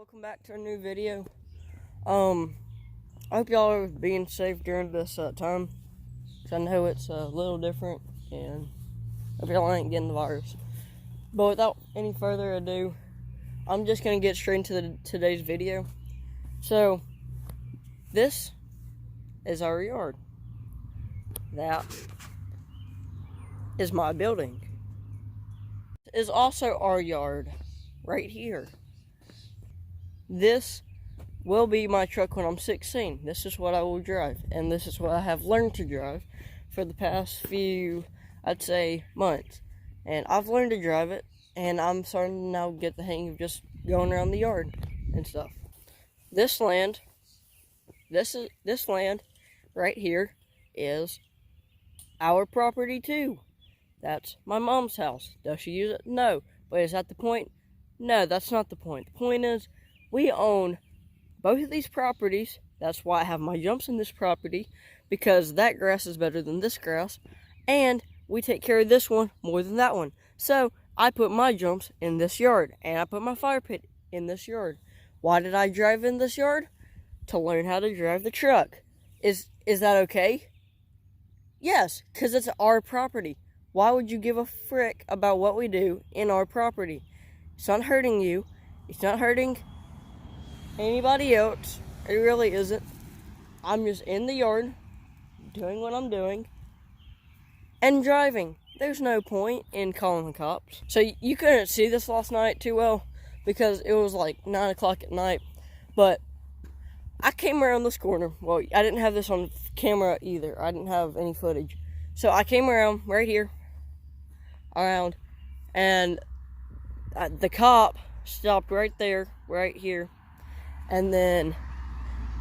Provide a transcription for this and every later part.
welcome back to a new video. I hope y'all are being safe during this time, because I know it's a little different, and hope y'all ain't getting the virus. But without any further ado, I'm just going to get straight into today's video. So, this is our yard. That is my building. This is also our yard, right here. This will be my truck when I'm 16. This is what I will drive, and this is what I have learned to drive for the past few, I'd say, months. And I've learned to drive it, and I'm starting to now get the hang of just going around the yard and stuff. This land right here is our property too. That's my mom's house. Does she use it? No. But is that the point? No, that's not the point. The point is, we own both of these properties. That's why I have my jumps in this property, because that grass is better than this grass, and we take care of this one more than that one. So I put my jumps in this yard, and I put my fire pit in this yard. Why did I drive in this yard? To learn how to drive the truck. Is that okay? Yes, because it's our property. Why would you give a frick about what we do in our property? It's not hurting you. It's not hurting anybody else. It really isn't. I'm just in the yard, doing what I'm doing, and driving. There's no point in calling the cops. So you couldn't see this last night too well, because it was like 9 o'clock at night. But I came around this corner. Well, I didn't have this on camera either. I didn't have any footage. So I came around right here, and the cop stopped right there, right here. And then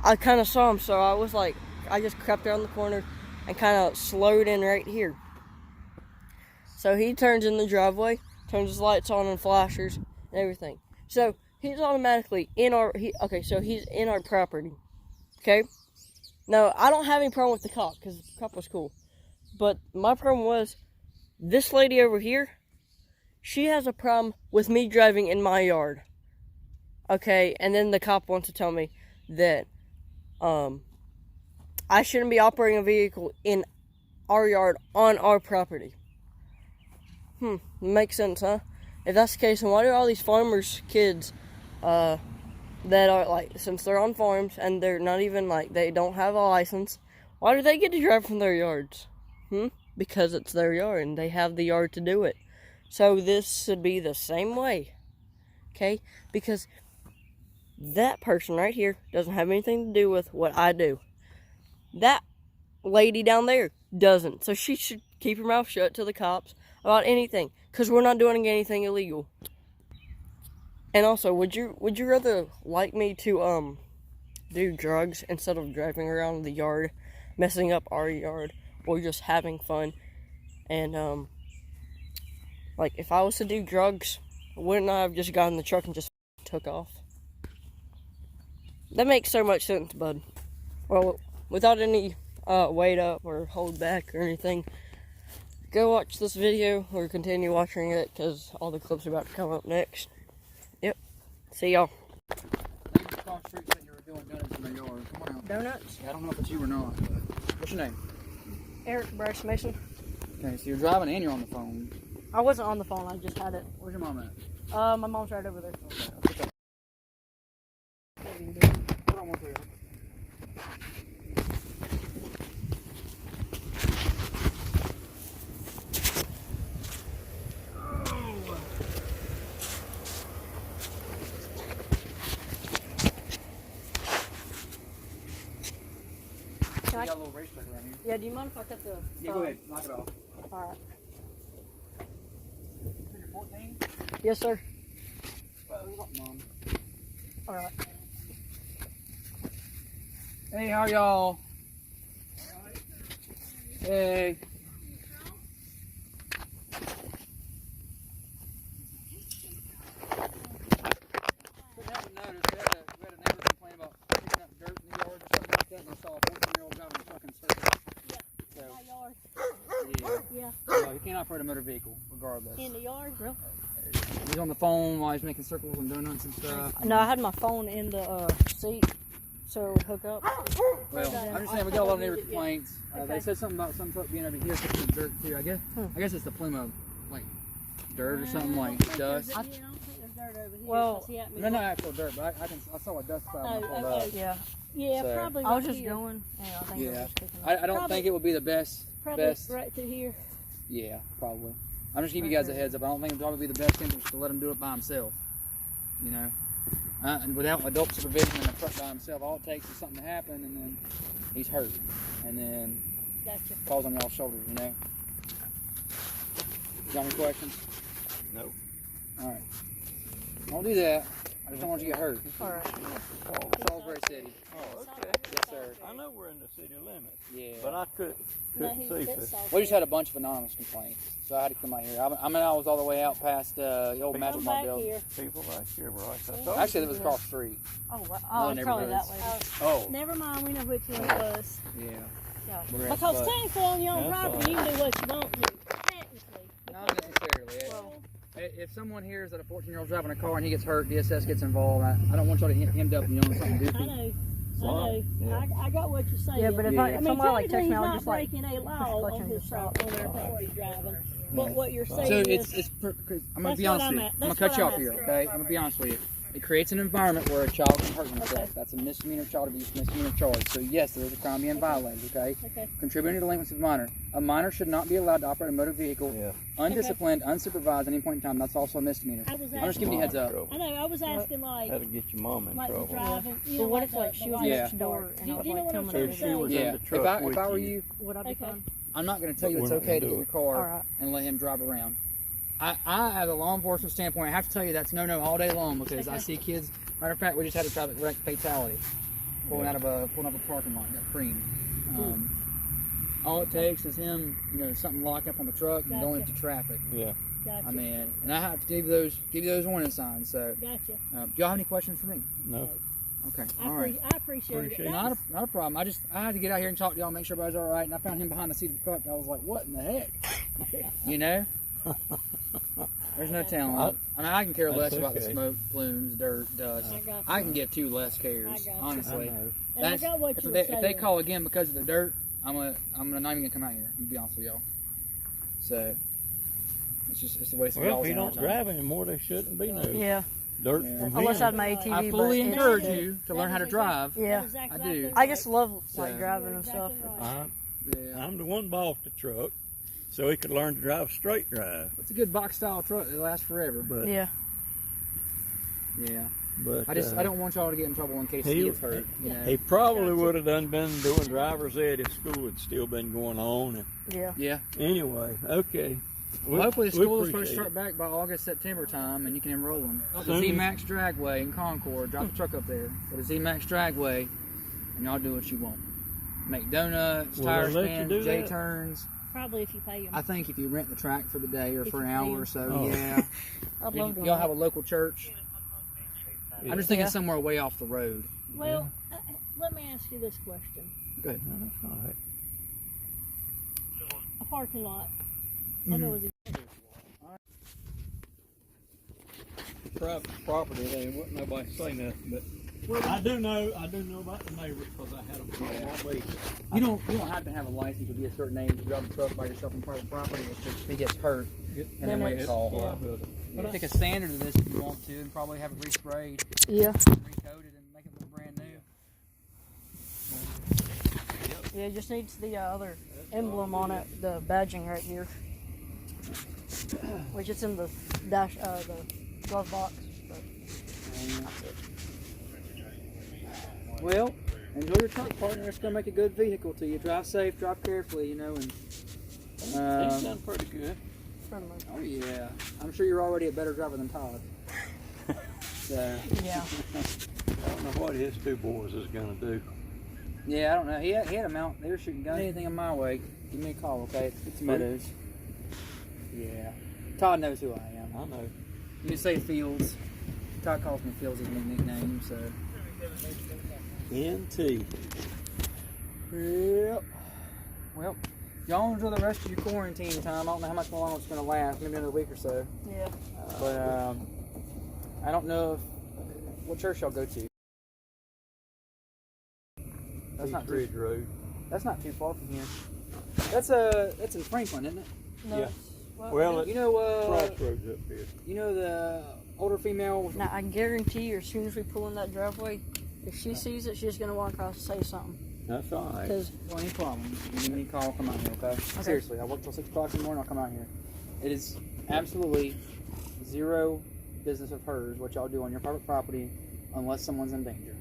I kind of saw him, so I was like, I just crept around the corner and kind of slowed in right here. So he turns in the driveway, turns his lights on and flashers and everything. So he's automatically in our, so he's in our property, okay? Now, I don't have any problem with the cop, because the cop was cool. But my problem was, this lady over here, she has a problem with me driving in my yard. Okay, and then the cop wants to tell me that I shouldn't be operating a vehicle in our yard on our property. Makes sense, huh? If that's the case, then why do all these farmers' kids that are like, since they're on farms and they're not even like, they don't have a license, why do they get to drive from their yards? Because it's their yard and they have the yard to do it. So this should be the same way, okay? Because that person right here doesn't have anything to do with what I do. That lady down there doesn't. So she should keep her mouth shut to the cops about anything, because we're not doing anything illegal. And also, would you rather like me to do drugs instead of driving around the yard, messing up our yard, or just having fun? And like, if I was to do drugs, wouldn't I have just gotten in the truck and just took off? That makes so much sense, bud. Well, without any wait up or hold back or anything, go watch this video or continue watching it, because all the clips are about to come up next. Yep. See y'all. Across the street said you were doing donuts in the yard. Come on out. Donuts? Yeah, I don't know if it's you or not. What's your name? Eric Bryce Mason. Okay, so you're driving and you're on the phone. I wasn't on the phone, I just had it. Where's your mom at? My mom's right over there. Okay. Hold on one second. Can got a little racetrack around here. Yeah, do you mind if I cut the... Yeah, go ahead. Knock it off. Alright. You're 14? Yes, sir. Well, who's up, Mom? Alright. Hey, how are y'all? Hey. Couldn't help but notice we had a neighbor complain about picking up dirt in the yard or something like that, and I saw a 14-year-old driving a truck in circles. Yeah, So, my yard. yeah. Yeah. So you can't operate a motor vehicle, regardless. In the yard, bro. He's on the phone while he's making circles and donuts and stuff. No, I had my phone in the seat so it would hook up. Well, I'm just saying we got a lot of neighbor complaints. They said something about some truck being over here picking up dirt too. I guess it's the plume of like dirt or something like dust. I don't think there's dirt over here. Well, No, not actual dirt, but I saw a dust cloud when I pulled up. Yeah. Yeah, So- probably. I was right just here. going. Yeah, I think it was Yeah. just kicking up. I don't think it would be the best. Probably right through here. Yeah, probably. I'm just giving you guys a heads up. I don't think it would probably be the best interest to let him do it by himself. You know, and without adult supervision in a truck by himself, all it takes is something to happen, and then he's hurt, and then Gotcha. falls on y'all's shoulders. You know. Got any questions? No. All right. Don't do that. I just don't want you to get hurt. All right. Salisbury City. Oh, okay. Yes, sir. I know we're in the city limits, Yeah. but I couldn't see that's this. We just had a bunch of anonymous complaints, so I had to come out here. I mean, I was all the way out past the old Magic Come Mart back building. here. People right here were like, I told Actually, you. it was across the street. Oh, wow. Other Oh, it's probably that neighborhoods. way. Oh, Never mind, we know which one it was. Yeah. Gosh. Regrets, Because but technically on your own That's property, you can do what you want to. Technically. not necessarily. Well, If someone hears that a 14-year-old's driving a car and he gets hurt, DSS gets involved. I don't want y'all to end up, you know, in something I goofy. know. Sorry. I know. I got what you're saying. yeah, but if Yeah. I, I if mean, somebody like technically texts me, he's I would not just like breaking a push law the clutch on and his just stop. property on their property driving. But what you're So saying it's is, I'm gonna That's be honest what with you. I'm at. I'm gonna That's cut what you I'm off here, at. okay? I'm gonna be honest with you. It creates an environment where a child can hurt himself. That's a misdemeanor child abuse, misdemeanor charge. So yes, there is a crime being violated, okay? okay. Contributing to delinquency of a minor. A minor should not be allowed to operate a motor vehicle yeah. undisciplined, unsupervised at any point in time. That's also a misdemeanor. I was I'm just giving you a heads up. I know. I was asking like That'll get your mom in the trouble. driving. You But know, what like if like the she was license Yeah. next door card. and I was You know like what I'm coming trying over to So say? she was Yeah. in the If truck I with were you. you, would I be Okay. fine? I'm not going to tell you But it's we're not okay to gonna get do your car All right. and let him drive around. I, as a law enforcement standpoint, I have to tell you that's no all day long because I see kids. Matter of fact, we just had a traffic wreck fatality pulling out of a parking lot, got creamed. All it takes is him, you know, something locked up on the truck and going Gotcha. into traffic. Yeah. Gotcha. I mean, and I have to give you those warning signs. So, Gotcha. do y'all have any questions for me? No. Okay, I, all right. I appreciate Appreciate it. it. Not a problem. I had to get out here and talk to y'all, make sure everybody's all right. And I found him behind the seat of the truck. I was like, what in the heck? You know? There's no telling. I mean, I can care less That's about the okay. smoke, plumes, dirt, dust. I got I you. can give two less cares, I got you. I honestly. know. And I got what if you they, were saying. if they call again because of the dirt, I'm not even gonna come out here. I'm gonna be honest with y'all. So it's a waste of Well, y'all's if you don't time. drive anymore, they shouldn't be no Yeah. dirt Yeah. from Unless I had him. my ATV. I fully but it's- encourage That you to that learn how to is drive. Yeah. That is exactly I do. right. I just love like So- driving and stuff. Exactly right. Yeah. I'm the one bought the truck, so he could learn to drive straight drive. It's a good box style truck. It lasts forever. But Yeah. Yeah. but I don't want y'all to get in trouble in case he- he gets hurt. You know. he probably would have been doing driver's ed if school had still been going on. And Yeah. Yeah. anyway, okay. Well, hopefully the We school is supposed to appreciate start back by August, September time, and you can enroll them. The Soon as- Z-Max Dragway in Concord. Drop the truck up there for the Z-Max Dragway, and y'all do what you want. Make donuts, Will tire they let you spins, do J that? turns. Probably if you pay them. I think if you rent the track for the day or If for an you hour pay or so, Oh. yeah. I'd love to. Y'all have a local church. I'm just thinking Yeah. somewhere way off the road. Well, let me ask you this question. Go ahead. No, that's all right. A parking lot. Mm-hmm. I know it's Private property, they wouldn't nobody say nothing, but I do know about the neighbors because I had them call me. You don't have to have a license to be a certain age to drive a truck by yourself on private property. It's just if he gets hurt, and then we it's- call. yeah. Take a standard of this if you want to, and probably have it resprayed, Yeah. recoated, and make it look brand new. Yeah. It just needs the other emblem on it, the badging right here, which is in the dash, the glove box. But that's it. Well, enjoy your truck, partner. It's gonna make a good vehicle to you. Drive safe, drive carefully, you know, and He's done pretty good. Pretty much. oh yeah, I'm sure you're already a better driver than Todd. So Yeah. I don't know what his two boys is gonna do. yeah, I don't know. He had them out. They were shooting guns. Anything in my way, give me a call, okay? It's Meadows. Yeah. Todd knows who I am. I know. You can say Fields. Todd calls me Fields, his nickname, so. NT. Yep. Well, Y'all enjoy the rest of your quarantine time. I don't know how much longer it's going to last. Maybe another week or so. Yeah. But I don't know what church y'all go to. That's not Ridge Road. That's not too far from here. That's in Franklin, isn't it? No. Yeah. Well, You know Crossroads up here. you know the older female with Now I guarantee you, as soon as we pull in that driveway, if she sees it, she's gonna walk across and say something. That's all right. Because Well, any problem? Give me a call. I'll come out here, okay? Seriously, I work till 6 o'clock in the morning. I'll come out here. It is absolutely zero business of hers what y'all do on your private property, unless someone's in danger.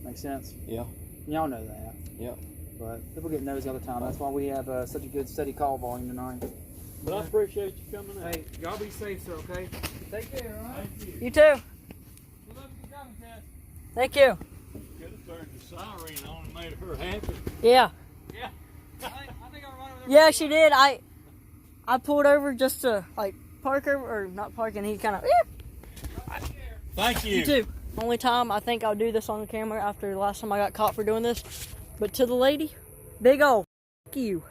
Make sense? Yeah. Y'all know that. Yeah. But people get nosy all the time. That's why we have such a good steady call volume tonight. But I appreciate you coming out. Hey, y'all be safe, sir. Okay? Take care. All right. Thank you. you too. Good luck with your driving test. Thank you. Could have turned the siren on and made her happy. Yeah. Yeah. I think I'll run over there. Yeah, she did. I pulled over just to like park over or not park, and he kind of. Thank you. You too. Only time I think I'll do this on camera after the last time I got caught for doing this. But to the lady, big ol' f*** you.